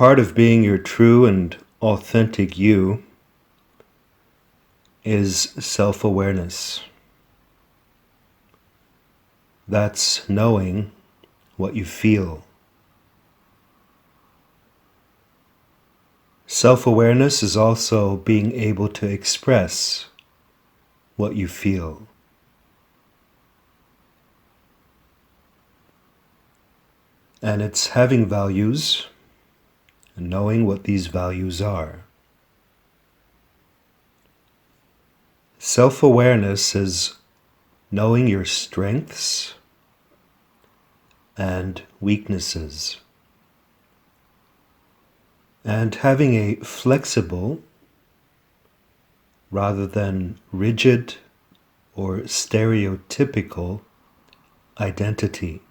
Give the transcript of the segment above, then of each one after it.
part of being your true and authentic you is self-awareness. That's knowing what you feel. Self-awareness is also being able to express what you feel. And it's having values and knowing what these values are. Self-awareness is knowing your strengths and weaknesses, and having a flexible rather than rigid or stereotypical identity.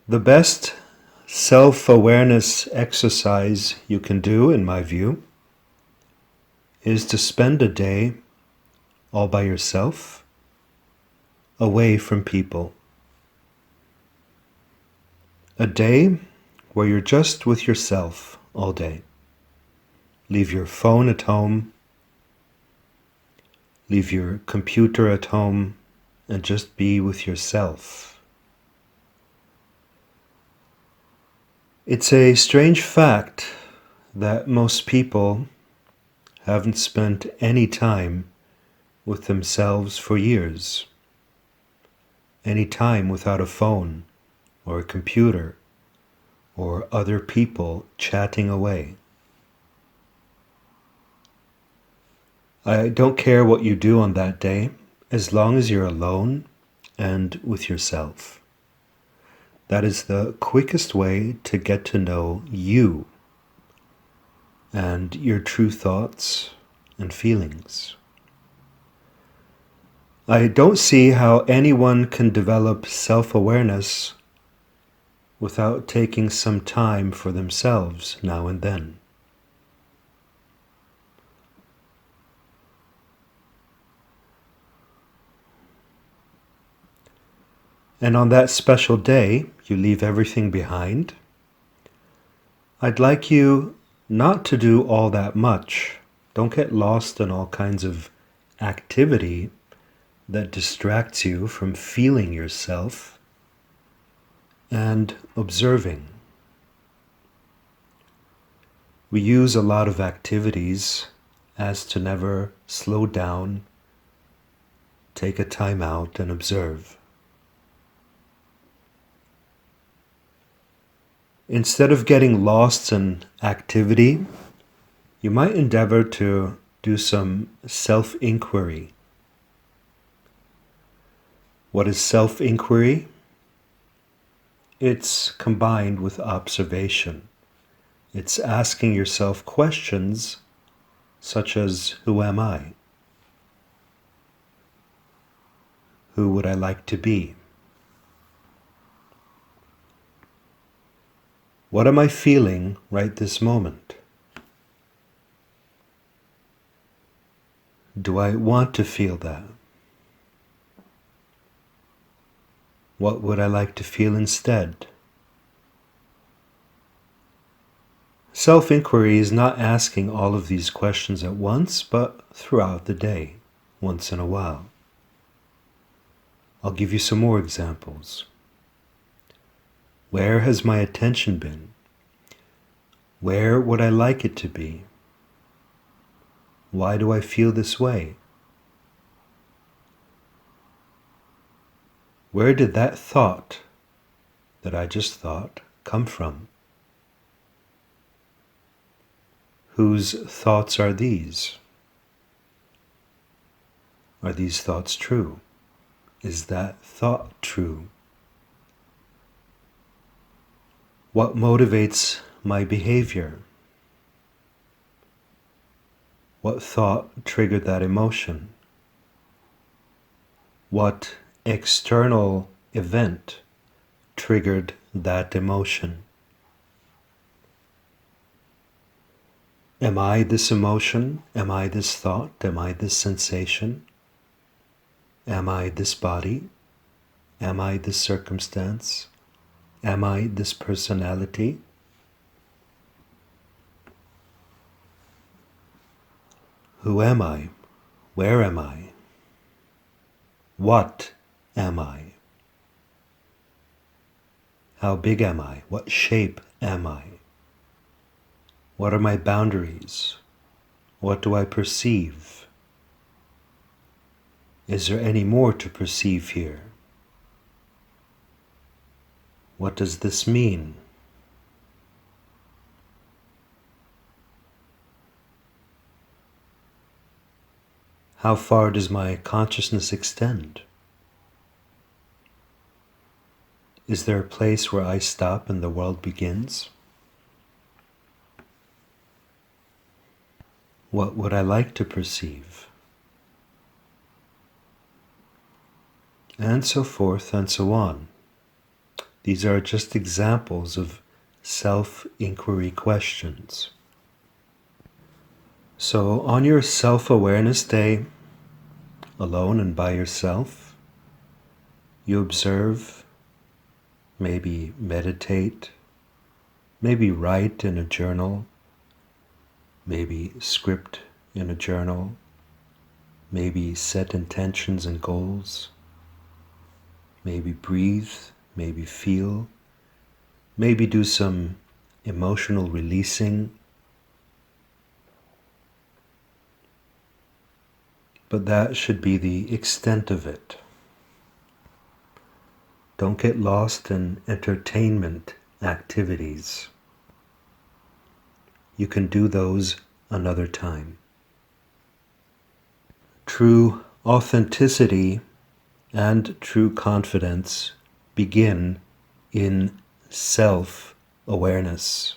The best self-awareness exercise you can do, in my view, is to spend a day all by yourself, away from people. A day where you're just with yourself all day. Leave your phone at home, leave your computer at home, and just be with yourself. It's a strange fact that most people haven't spent any time with themselves for years. Any time without a phone or a computer or other people chatting away. I don't care what you do on that day, as long as you're alone and with yourself. That is the quickest way to get to know you and your true thoughts and feelings. I don't see how anyone can develop self-awareness without taking some time for themselves now and then. And on that special day, you leave everything behind. I'd like you not to do all that much. Don't get lost in all kinds of activity that distracts you from feeling yourself and observing. We use a lot of activities as to never slow down, take a time out and observe. Instead of getting lost in activity, you might endeavor to do some self-inquiry. What is self-inquiry? It's combined with observation. It's asking yourself questions such as, who am I? Who would I like to be? What am I feeling right this moment? Do I want to feel that? What would I like to feel instead? Self-inquiry is not asking all of these questions at once, but throughout the day, once in a while. I'll give you some more examples. Where has my attention been? Where would I like it to be? Why do I feel this way? Where did that thought that I just thought come from? Whose thoughts are these? Are these thoughts true? Is that thought true? What motivates my behavior? What thought triggered that emotion? What external event triggered that emotion? Am I this emotion? Am I this thought? Am I this sensation? Am I this body? Am I this circumstance? Am I this personality? Who am I? Where am I? What am I? How big am I? What shape am I? What are my boundaries? What do I perceive? Is there any more to perceive here? What does this mean? How far does my consciousness extend? Is there a place where I stop and the world begins? What would I like to perceive? And so forth and so on. These are just examples of self-inquiry questions. So on your self-awareness day, alone and by yourself, you observe, maybe meditate, maybe write in a journal, maybe script in a journal, maybe set intentions and goals, maybe breathe, maybe feel, maybe do some emotional releasing. But that should be the extent of it. Don't get lost in entertainment activities. You can do those another time. True authenticity and true confidence begin in self-awareness.